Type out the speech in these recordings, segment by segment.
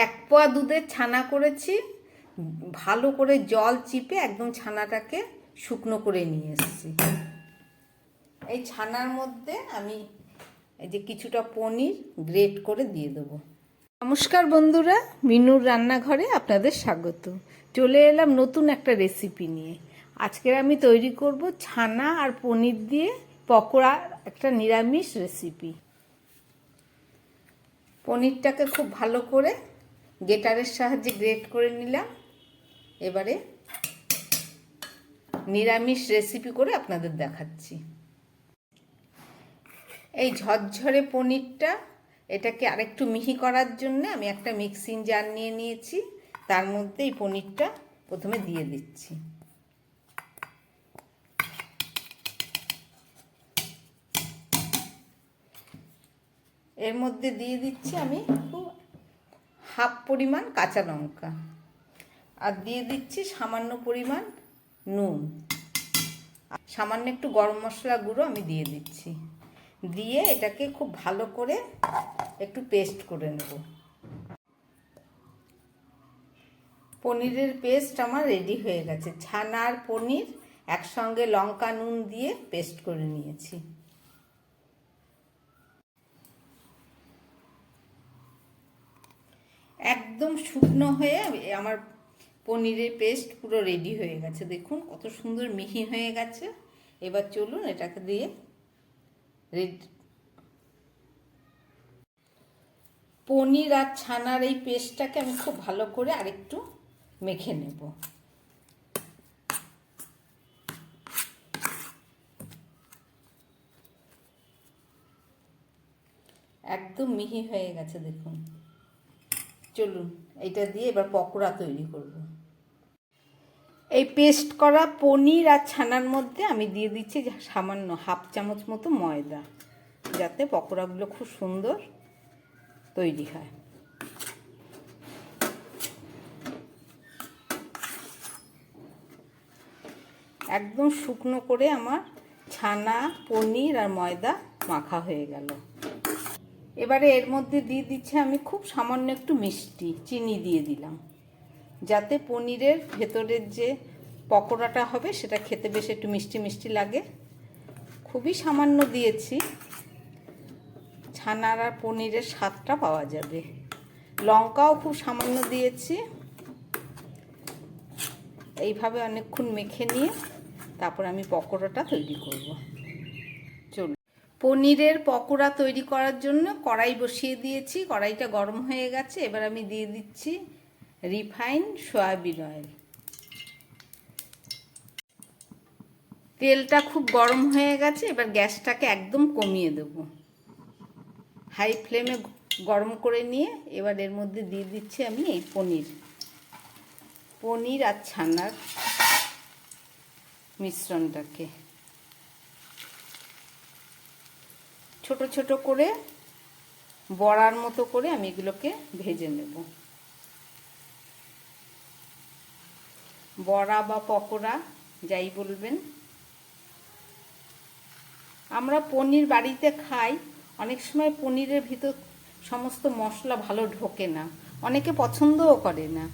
এক পোয়া দুধের ছানা করেছি। ভালো করে জল চিপে একদম ছানাটাকে শুকনো করে নিয়ে এসেছি। এই ছানার মধ্যে আমি এই যে কিছুটা পনির গ্রেট করে দিয়ে দেবো। নমস্কার বন্ধুরা, মিনুর রান্নাঘরে আপনাদের স্বাগত। চলে এলাম নতুন একটা রেসিপি নিয়ে। আজকের আমি তৈরি করব ছানা আর পনির দিয়ে পকোড়া, একটা নিরামিষ রেসিপি। পনিরটাকে খুব ভালো করে গ্রেটারের সাহায্যে গ্রেট করে নিলাম। এবারে নিরামিষ রেসিপি করে আপনাদের দেখাচ্ছি। এই ঝরঝরে পনিরটা, এটাকে আরেকটু মিহি করার জন্য আমি একটা মিক্সিং জার নিয়ে নিয়েছি। তার মধ্যে এই পনিরটা প্রথমে দিয়ে দিচ্ছি। এর মধ্যে দিয়ে দিচ্ছি আমি হাফ পরিমাণ কাঁচা লঙ্কা, আর দিয়ে দিচ্ছি সামান্য পরিমাণ নুন, সামান্য একটু গরম মশলা গুঁড়ো আমি দিয়ে দিচ্ছি। দিয়ে এটাকে খুব ভালো করে একটু পেস্ট করে নেব। পনিরের পেস্ট আমার রেডি হয়ে গেছে। ছানা আর পনির একসঙ্গে লঙ্কা নুন দিয়ে পেস্ট করে নিয়েছি। একদম শুকনো হয়ে আমার পনিরের পেস্ট পুরো রেডি হয়ে গেছে। দেখুন কত সুন্দর মিহি হয়ে গেছে। এবার চলুন এটাকে দিয়ে পনির আর ছানার এই পেস্টটাকে আমি খুব ভালো করে আরেকটু মেখে নেব। একদম মিহি হয়ে গেছে দেখুন। চলুন এটা দিয়ে এবার পকোড়া তৈরি করব। এই পেস্ট করা পনির আর ছানার মধ্যে আমি দিয়ে দিচ্ছি সামান্য হাফ চামচ মতো ময়দা, যাতে পকোড়াগুলো খুব সুন্দর তৈরি হয়। একদম শুকনো করে আমার ছানা, পনির আর ময়দা মাখা হয়ে গেল। এবারে এর মধ্যে দিয়ে দিচ্ছি আমি খুব সামান্য একটু মিষ্টি, চিনি দিয়ে দিলাম, যাতে পনিরের ভেতরের যে পকোড়াটা হবে সেটা খেতে বেশ একটু মিষ্টি মিষ্টি লাগে। খুবই সামান্য দিয়েছি, ছানার আর পনিরের স্বাদটা পাওয়া যাবে। লঙ্কাও খুব সামান্য দিয়েছি। এইভাবে অনেকক্ষণ মেখে নিয়ে তারপর আমি পকোড়াটা তৈরি করব। চলুন, পনিরের পকোড়া তৈরি করার জন্য কড়াই বসিয়ে দিয়েছি। কড়াইটা গরম হয়ে গেছে। এবার আমি দিয়ে দিচ্ছি রিফাইন্ড সয়াবিন অয়েল। তেলটা খুব গরম হয়ে গেছে। এবার গ্যাসটাকে একদম কমিয়ে দেব, হাই ফ্লেমে গরম করে নিয়ে এবার এর মধ্যে দিয়ে দিচ্ছি আমি এই পনির আর ছানার মিশ্রণটাকে ছোট ছোট করে বড়ার মতো করে আমি এগুলোকে ভেজে নেব। বড়া বা পকোড়া যাই বলবেন। আমরা পনির বাড়িতে খাই, অনেক সময় পনিরের ভিতর সমস্ত মশলা ভালো ঢোকে না, অনেকে পছন্দও করে না।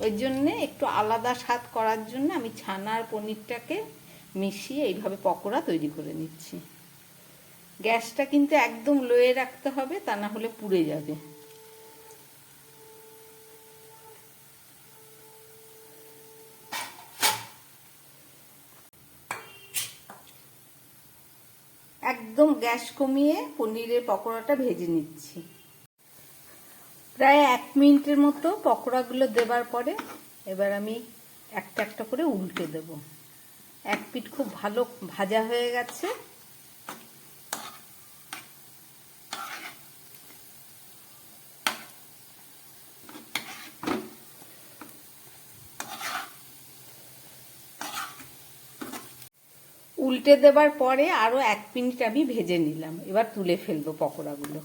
ওই জন্যে একটু আলাদা স্বাদ করার জন্য আমি ছানা আর পনিরটাকে মিশিয়ে এইভাবে পকোড়া তৈরি করে নিচ্ছি। গ্যাসটা কিন্তু একদম লোয়ে রাখতে হবে, তা না হলে পুড়ে যাবে। একদম গ্যাস কমিয়ে পনিরের পকোড়াটা ভেজে নিচ্ছি। প্রায় 1 মিনিটের মতো পকোড়াগুলো দেবার পরে এবার আমি একটা একটা করে উল্টে দেব। এক পিঠ খুব ভালো ভাজা হয়ে গেছে। উল্টে দেবার পরে আরও 1 মিনিট আমি ভেজে নিলাম। এবার তুলে ফেলবো পকোড়াগুলো।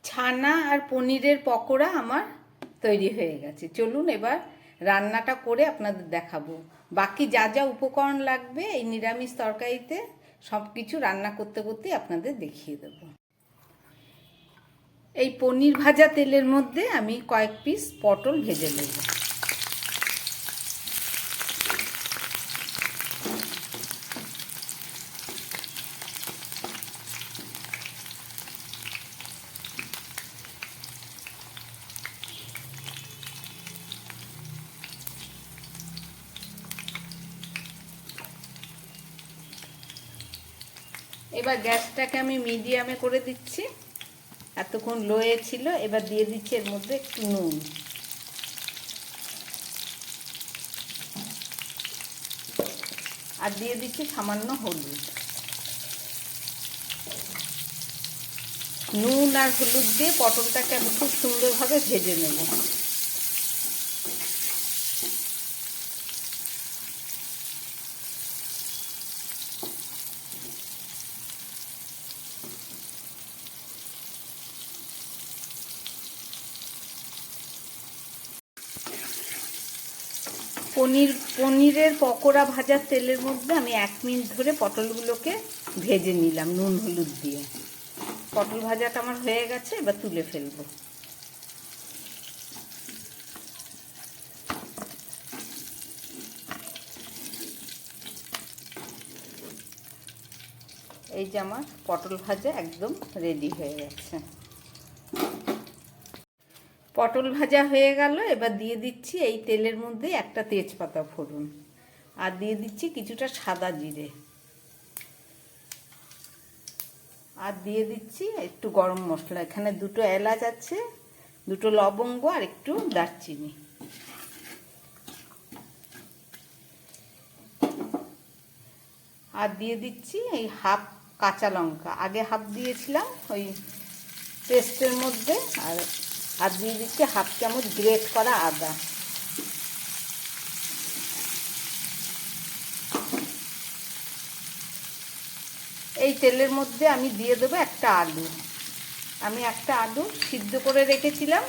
ছানা আর পনিরের পকোড়া আমার তৈরি হয়ে গেছে। চলুন এবার রান্নাটা করে আপনাদের দেখাবো। বাকি যা যা উপকরণ লাগবে এই নিরামিষ তরকারিতে সব কিছু রান্না করতে করতে আপনাদের দেখিয়ে দেবো। এই পনির ভাজা তেলের মধ্যে আমি কয়েক পিস পটল ভেজে নেব। এবার গ্যাসটাকে আমি মিডিয়ামে করে দিচ্ছি, এতক্ষণ লোয়ে ছিল। এবার দিয়ে দিচ্ছি এর মধ্যে একটু নুন, আর দিয়ে দিচ্ছি সামান্য হলুদ। নুন আর হলুদ দিয়ে পটলটাকে আমি খুব সুন্দরভাবে ভেজে নেব। পনিরের পকোড়া ভাজার তেলের মধ্যে আমি 1 মিনিট ধরে পটলগুলোকে ভেজে নিলাম নুন হলুদ দিয়ে। পটল ভাজাটা আমার হয়ে গেছে, এবার তুলে ফেলবো। এই যে আমার পটল ভাজা একদম রেডি হয়ে গেছে। পটল ভাজা হয়ে গেল। এবার দিয়ে দিচ্ছি এই তেলের মধ্যে একটা তেজপাতা ফোড়ন, আর দিয়ে দিচ্ছি কিছুটা সাদা জিরে, আর দিয়ে দিচ্ছি একটু গরম মশলা। এখানে 2টো এলাচ আছে, 2টো লবঙ্গ আর একটু দারচিনি। আর দিয়ে দিচ্ছি এই হাফ কাঁচা লঙ্কা, আগে হাফ দিয়েছিলাম ওই পেস্টের মধ্যে। আর দিয়ে দিচ্ছি হাফ চামচ গ্রেট করা আদা। এই তেলের মধ্যে আমি দিয়ে দেবো একটা আলু। আমি একটা আলু সিদ্ধ করে রেখেছিলাম,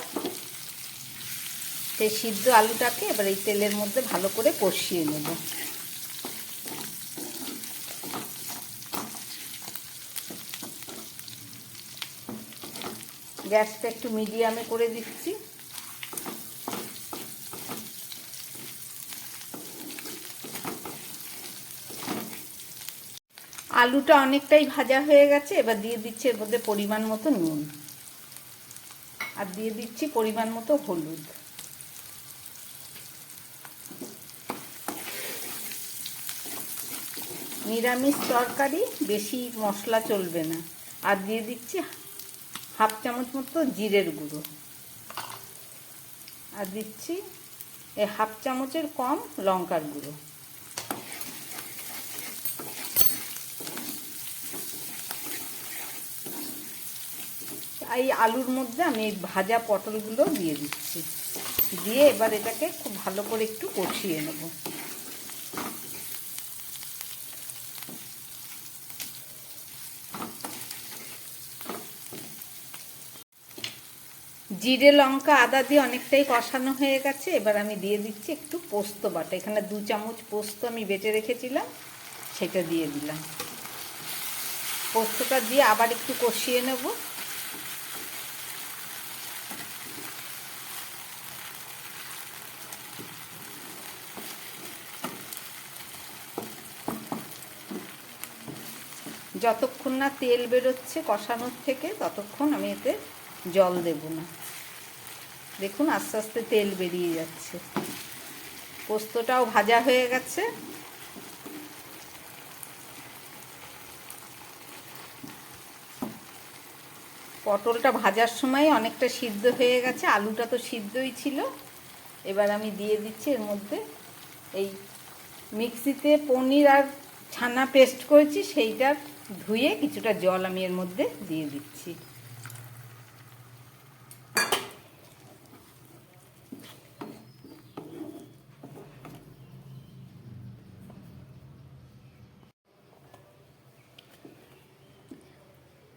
সেই সিদ্ধ আলুটাকে এবার এই তেলের মধ্যে ভালো করে কষিয়ে নেব। গ্যাসটা একটু মিডিয়ামে করে দিচ্ছি। আলুটা অনেকটাই ভাজা হয়ে গেছে। এবার দিয়ে দিচ্ছি এর মধ্যে পরিমাণ মতো নুন, আর দিয়ে দিচ্ছি পরিমাণ মতো হলুদ। নিরামিষ তরকারি, বেশি মশলা চলবে না। আর দিয়ে দিচ্ছি হাফ চামচ মতো জিরের গুঁড়ো, আর দিচ্ছি এই হাফ চামচের কম লঙ্কার গুঁড়ো। এই আলুর মধ্যে আমি এই ভাজা পটলগুলো দিয়ে দিচ্ছি, দিয়ে এবার এটাকে খুব ভালো করে একটু কষিয়ে নেব। জিরে লঙ্কা আদা দিয়ে অনেকটাই কষানো হয়ে গেছে। এবার আমি দিয়ে দিচ্ছি একটু পোস্ত বাটা। এখানে 2 চামচ পোস্ত আমি বেটে রেখেছিলাম, সেটা দিয়ে দিলাম। পোস্তটা দিয়ে আবার একটু কষিয়ে নেব। যতক্ষণ না তেল বেরোচ্ছে কষানোর থেকে, ততক্ষণ আমি এতে জল দেব না। দেখুন আস্তে আস্তে তেল বেরিয়ে যাচ্ছে। পোস্তটাও ভাজা হয়ে গেছে। পটলটা ভাজার সময় অনেকটা সিদ্ধ হয়ে গেছে, আলুটা তো সিদ্ধই ছিল। এবার আমি দিয়ে দিচ্ছি এর মধ্যে এই মিক্সিতে পনির আর ছানা পেস্ট করেছি, সেইটার ধুয়ে কিছুটা জল আমি এর মধ্যে দিয়ে দিচ্ছি।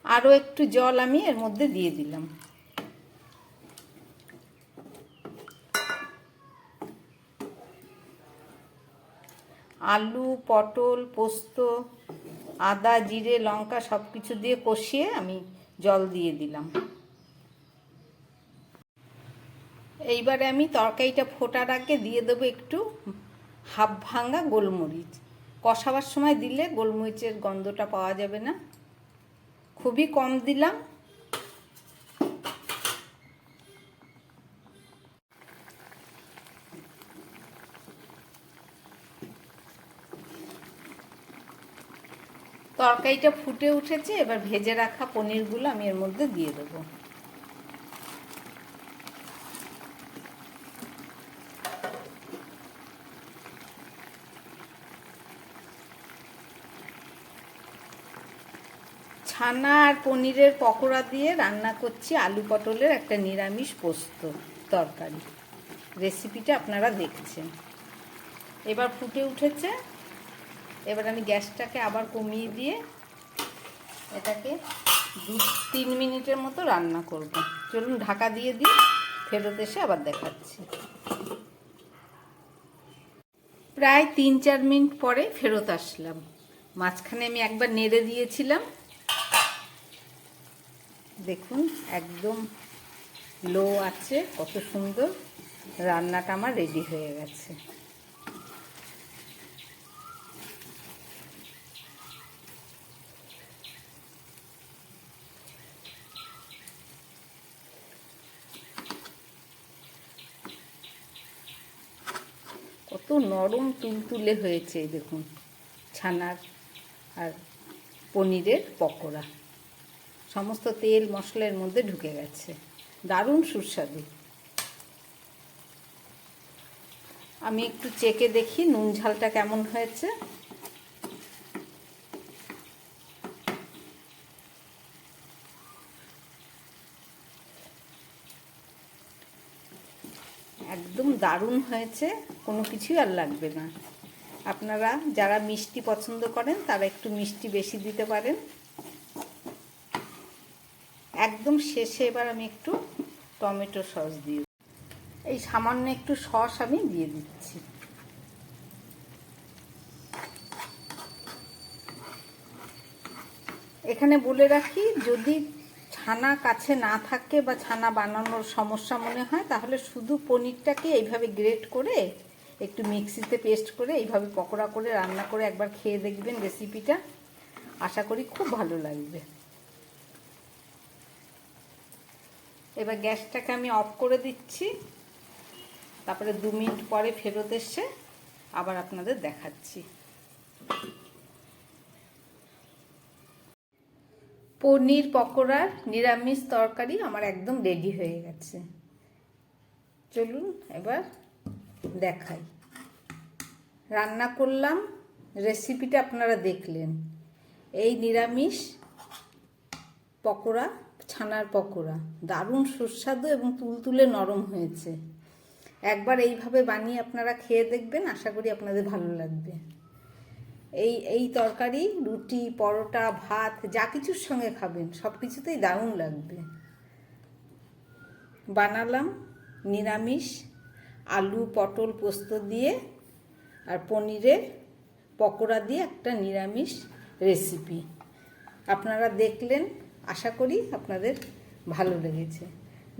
আরও একটু জল আমি এর মধ্যে দিয়ে দিলাম। আলু, পটল, পোস্ত, আদা, জিরে, লঙ্কা সব কিছু দিয়ে কষিয়ে আমি জল দিয়ে দিলাম। এইবারে আমি তরকারিটা ফোটার আগে দিয়ে দেবো একটু হাফ ভাঙা গোলমরিচ। কষাবার সময় দিলে গোলমরিচের গন্ধটা পাওয়া যাবে না, খুবই কম দিলাম। তরকারিটা ফুটে উঠেছে, এবার ভেজে রাখা পনিরগুলো আমি এর মধ্যে দিয়ে দেবো। ছানা আর পনিরের পকোড়া দিয়ে রান্না করছি আলু পটলের একটা নিরামিষ পোস্ত তরকারি। রেসিপিটা আপনারা দেখছেন। এবার ফুটে উঠেছে, এবার আমি গ্যাসটাকে আবার কমিয়ে দিয়ে এটাকে 2-3 মিনিটের মতো রান্না করব। চলুন ঢাকা দিয়ে দিই, ফেরত এসে আবার দেখাচ্ছি। প্রায় 3-4 মিনিট পরে ফেরত আসলাম। মাঝখানে আমি একবার নেড়ে দিয়েছিলাম, দেখুন একদম লো আছে, কত সুন্দর রান্নাটা আমার রেডি হয়ে গেছে। কত নরম তুলতুলে হয়েছে দেখুন, ছানার আর পনিরের পকোড়া সমস্ত তেল মশলার মধ্যে ঢুকে গেছে, দারুণ সুস্বাদু। আমি একটু চেখে দেখি নুন ঝালটা কেমন হয়েছে। একদম দারুণ হয়েছে, কোনো কিছুই আর লাগবে না। আপনারা যারা মিষ্টি পছন্দ করেন তারা একটু মিষ্টি বেশি দিতে পারেন। একদম শেষে এবার আমি একটু টমেটো সস দিই, এই সামান্য একটু সস আমি দিয়ে দিচ্ছি। এখানে বলে রাখি, যদি ছানা কাছে না থাকে বা ছানা বানানোর সমস্যা মনে হয়, তাহলে শুধু পনিরটাকে এইভাবে গ্রেট করে একটু মিক্সিতে পেস্ট করে এইভাবে পকোড়া করে রান্না করে একবার খেয়ে দেখবেন রেসিপিটা, আশা করি খুব ভালো লাগবে। এবার গ্যাসটাকে আমি অফ করে দিচ্ছি, তারপরে 2 মিনিট পরে ফেরত এসে আবার আপনাদের দেখাচ্ছি। পনির পকোড়ার নিরামিষ তরকারি আমার একদম রেডি হয়ে গেছে। চলুন এবার দেখাই। রান্না করলাম, রেসিপিটা আপনারা দেখলেন। এই নিরামিষ পকোড়া, ছানার পকোড়া দারুণ সুস্বাদু এবং তুলতুলে নরম হয়েছে। একবার এইভাবে বানিয়ে আপনারা খেয়ে দেখবেন, আশা করি আপনাদের ভালো লাগবে। এই তরকারি রুটি, পরোটা, ভাত যা কিছুর সঙ্গে খাবেন সব কিছুতেই দারুণ লাগবে। বানালাম নিরামিষ আলু পটল পোস্ত দিয়ে আর পনিরের পকোড়া দিয়ে একটা নিরামিষ রেসিপি। আপনারা দেখলেন, আশা করি আপনাদের ভালো লেগেছে।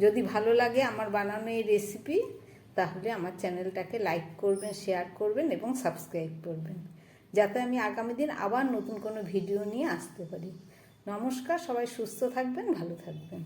যদি ভালো লাগে আমার বানানো এই রেসিপি, তাহলে আমার চ্যানেলটাকে লাইক করবেন, শেয়ার করবেন এবং সাবস্ক্রাইব করবেন, যাতে আমি আগামী দিন আবার নতুন কোনো ভিডিও নিয়ে আসতে পারি। নমস্কার, সবাই সুস্থ থাকবেন, ভালো থাকবেন।